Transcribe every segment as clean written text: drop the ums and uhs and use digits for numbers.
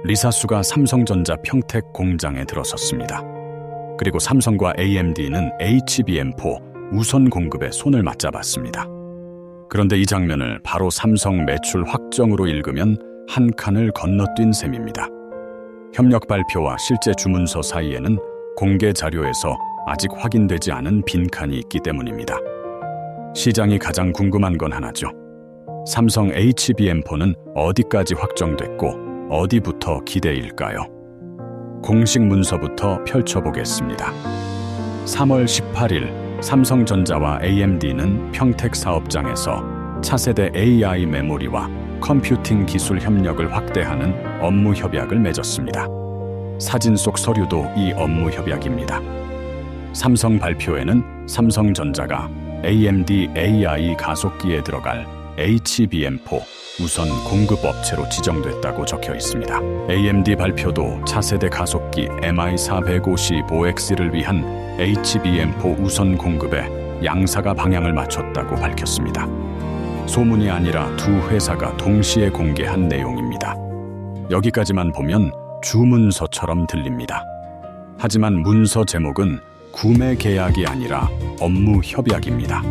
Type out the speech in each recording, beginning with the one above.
리사수가 삼성전자 평택 공장에 들어섰습니다. 그리고 삼성과 AMD는 HBM4 우선 공급에 손을 맞잡았습니다. 그런데 이 장면을 바로 삼성 매출 확정으로 읽으면 한 칸을 건너뛴 셈입니다. 협력 발표와 실제 주문서 사이에는 공개 자료에서 아직 확인되지 않은 빈칸이 있기 때문입니다. 시장이 가장 궁금한 건 하나죠. 삼성 HBM4는 어디까지 확정됐고 어디부터 기대일까요? 공식 문서부터 펼쳐보겠습니다. 3월 18일 삼성전자와 AMD는 평택 사업장에서 차세대 AI 메모리와 컴퓨팅 기술 협력을 확대하는 업무 협약을 맺었습니다. 사진 속 서류도 이 업무 협약입니다. 삼성 발표에는 삼성전자가 AMD AI 가속기에 들어갈 HBM4 우선 공급 업체로 지정됐다고 적혀 있습니다. AMD 발표도 차세대 가속기 MI455X를 위한 HBM4 우선 공급에 양사가 방향을 맞췄다고 밝혔습니다. 소문이 아니라 두 회사가 동시에 공개한 내용입니다. 여기까지만 보면 주문서처럼 들립니다. 하지만 문서 제목은 구매 계약이 아니라 업무 협약입니다.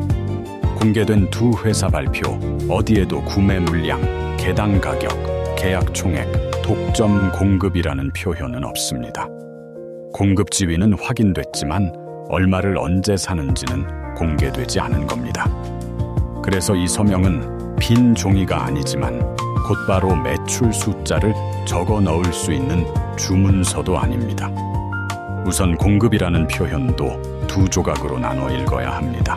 공개된 두 회사 발표, 어디에도 구매 물량, 개당 가격, 계약 총액, 독점 공급이라는 표현은 없습니다. 공급 지위는 확인됐지만 얼마를 언제 사는지는 공개되지 않은 겁니다. 그래서 이 서명은 빈 종이가 아니지만 곧바로 매출 숫자를 적어 넣을 수 있는 주문서도 아닙니다. 우선 공급이라는 표현도 두 조각으로 나눠 읽어야 합니다.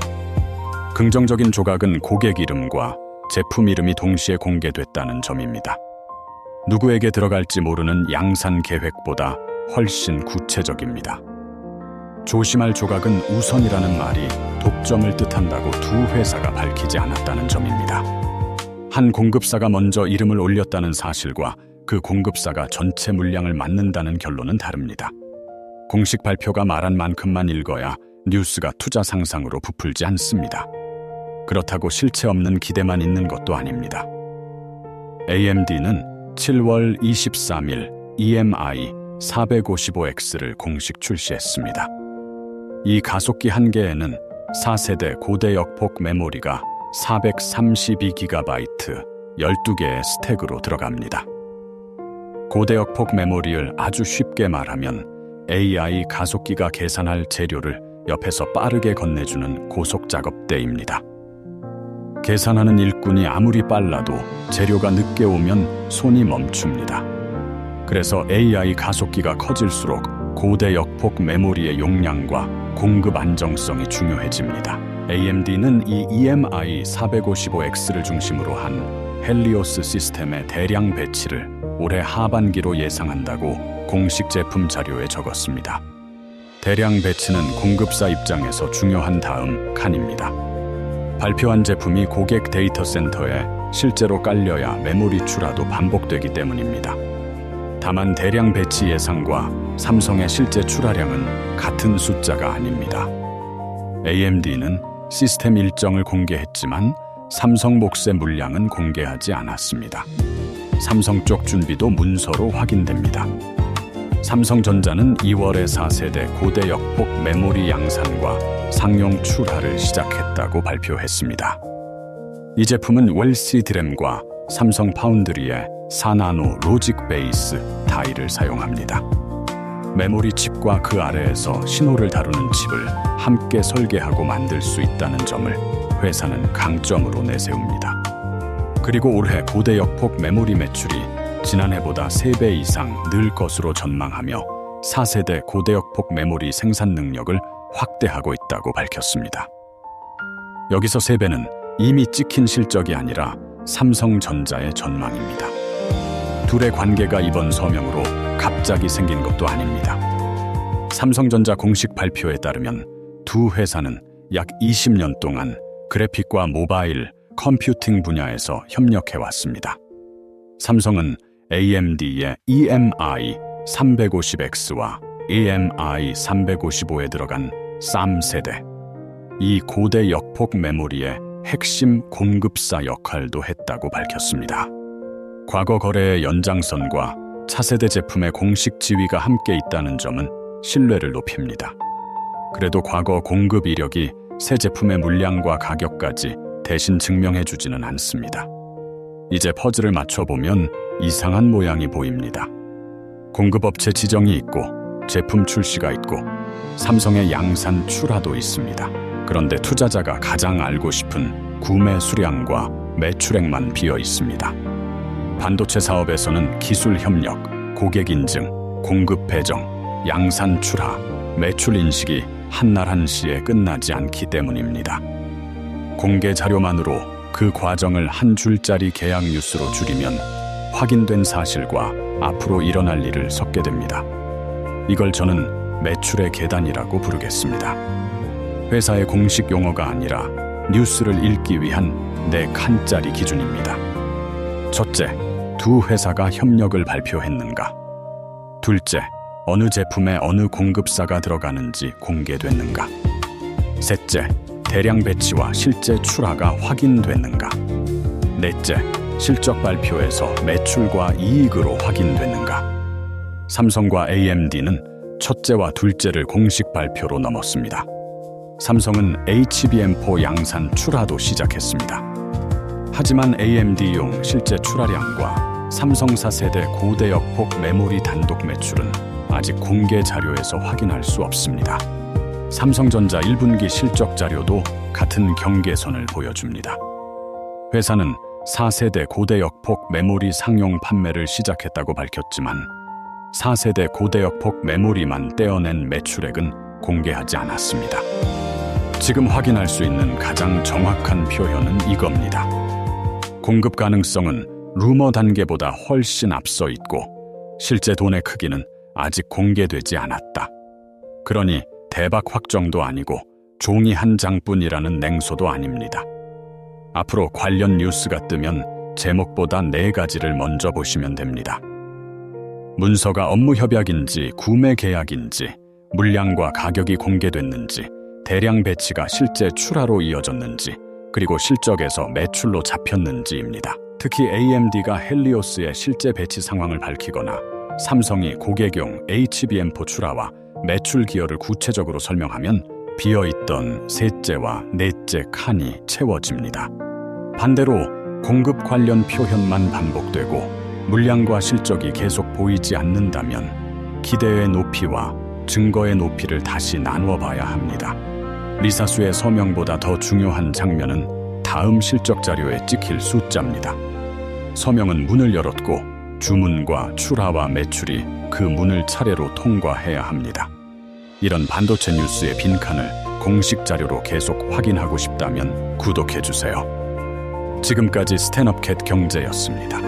긍정적인 조각은 고객 이름과 제품 이름이 동시에 공개됐다는 점입니다. 누구에게 들어갈지 모르는 양산 계획보다 훨씬 구체적입니다. 조심할 조각은 우선이라는 말이 독점을 뜻한다고 두 회사가 밝히지 않았다는 점입니다. 한 공급사가 먼저 이름을 올렸다는 사실과 그 공급사가 전체 물량을 맡는다는 결론은 다릅니다. 공식 발표가 말한 만큼만 읽어야 뉴스가 투자 상상으로 부풀지 않습니다. 그렇다고 실체 없는 기대만 있는 것도 아닙니다. AMD는 7월 23일 EMI 455X를 공식 출시했습니다. 이 가속기 한 개에는 4세대 고대 역폭 메모리가 432GB 12개의 스택으로 들어갑니다. 고대 역폭 메모리를 아주 쉽게 말하면 AI 가속기가 계산할 재료를 옆에서 빠르게 건네주는 고속 작업대입니다. 계산하는 일꾼이 아무리 빨라도 재료가 늦게 오면 손이 멈춥니다. 그래서 AI 가속기가 커질수록 고대 역폭 메모리의 용량과 공급 안정성이 중요해집니다. AMD는 이 EMI 455X를 중심으로 한 헬리오스 시스템의 대량 배치를 올해 하반기로 예상한다고 공식 제품 자료에 적었습니다. 대량 배치는 공급사 입장에서 중요한 다음 칸입니다. 발표한 제품이 고객 데이터 센터에 실제로 깔려야 메모리 출하도 반복되기 때문입니다. 다만 대량 배치 예상과 삼성의 실제 출하량은 같은 숫자가 아닙니다. AMD는 시스템 일정을 공개했지만 삼성 몫의 물량은 공개하지 않았습니다. 삼성 쪽 준비도 문서로 확인됩니다. 삼성전자는 2월에 4세대 고대 역폭 메모리 양산과 상용 출하를 시작했다고 발표했습니다. 이 제품은 웰시 드램과 삼성 파운드리의 4나노 로직 베이스 다이를 사용합니다. 메모리 칩과 그 아래에서 신호를 다루는 칩을 함께 설계하고 만들 수 있다는 점을 회사는 강점으로 내세웁니다. 그리고 올해 고대 역폭 메모리 매출이 지난해보다 3배 이상 늘 것으로 전망하며 4세대 고대 역폭 메모리 생산 능력을 확대하고 있다고 밝혔습니다. 여기서 3배는 이미 찍힌 실적이 아니라 삼성전자의 전망입니다. 둘의 관계가 이번 서명으로 갑자기 생긴 것도 아닙니다. 삼성전자 공식 발표에 따르면 두 회사는 약 20년 동안 그래픽과 모바일, 컴퓨팅 분야에서 협력해왔습니다. 삼성은 AMD의 EMI 350X와 EMI 355에 들어간 3세대, 이 고대 역폭 메모리의 핵심 공급사 역할도 했다고 밝혔습니다. 과거 거래의 연장선과 차세대 제품의 공식 지위가 함께 있다는 점은 신뢰를 높입니다. 그래도 과거 공급 이력이 새 제품의 물량과 가격까지 대신 증명해주지는 않습니다. 이제 퍼즐을 맞춰보면 이상한 모양이 보입니다. 공급업체 지정이 있고 제품 출시가 있고 삼성의 양산 출하도 있습니다. 그런데 투자자가 가장 알고 싶은 구매 수량과 매출액만 비어 있습니다. 반도체 사업에서는 기술 협력, 고객 인증, 공급 배정, 양산 출하, 매출 인식이 한날 한시에 끝나지 않기 때문입니다. 공개 자료만으로 그 과정을 한 줄짜리 계약 뉴스로 줄이면 확인된 사실과 앞으로 일어날 일을 섞게 됩니다. 이걸 저는 매출의 계단이라고 부르겠습니다. 회사의 공식 용어가 아니라 뉴스를 읽기 위한 내 칸짜리 기준입니다. 첫째, 두 회사가 협력을 발표했는가? 둘째, 어느 제품에 어느 공급사가 들어가는지 공개됐는가? 셋째, 대량 배치와 실제 출하가 확인됐는가? 넷째, 실적 발표에서 매출과 이익으로 확인됐는가? 삼성과 AMD는 첫째와 둘째를 공식 발표로 넘었습니다. 삼성은 HBM4 양산 출하도 시작했습니다. 하지만 AMD용 실제 출하량과 삼성 4세대 고대역 폭 메모리 단독 매출은 아직 공개 자료에서 확인할 수 없습니다. 삼성전자 1분기 실적 자료도 같은 경계선을 보여줍니다. 회사는 4세대 고대역 폭 메모리 상용 판매를 시작했다고 밝혔지만 4세대 고대역 폭 메모리만 떼어낸 매출액은 공개하지 않았습니다. 지금 확인할 수 있는 가장 정확한 표현은 이겁니다. 공급 가능성은 루머 단계보다 훨씬 앞서 있고 실제 돈의 크기는 아직 공개되지 않았다. 그러니 대박 확정도 아니고 종이 한 장뿐이라는 냉소도 아닙니다. 앞으로 관련 뉴스가 뜨면 제목보다 4가지를 먼저 보시면 됩니다. 문서가 업무 협약인지 구매 계약인지, 물량과 가격이 공개됐는지, 대량 배치가 실제 출하로 이어졌는지, 그리고 실적에서 매출로 잡혔는지입니다. 특히 AMD가 헬리오스의 실제 배치 상황을 밝히거나 삼성이 고객용 HBM4 출하와 매출 기여를 구체적으로 설명하면 비어있던 셋째와 넷째 칸이 채워집니다. 반대로 공급 관련 표현만 반복되고 물량과 실적이 계속 보이지 않는다면 기대의 높이와 증거의 높이를 다시 나누어 봐야 합니다. 리사수의 서명보다 더 중요한 장면은 다음 실적 자료에 찍힐 숫자입니다. 서명은 문을 열었고 주문과 출하와 매출이 그 문을 차례로 통과해야 합니다. 이런 반도체 뉴스의 빈칸을 공식 자료로 계속 확인하고 싶다면 구독해주세요. 지금까지 스탠업캣 경제였습니다.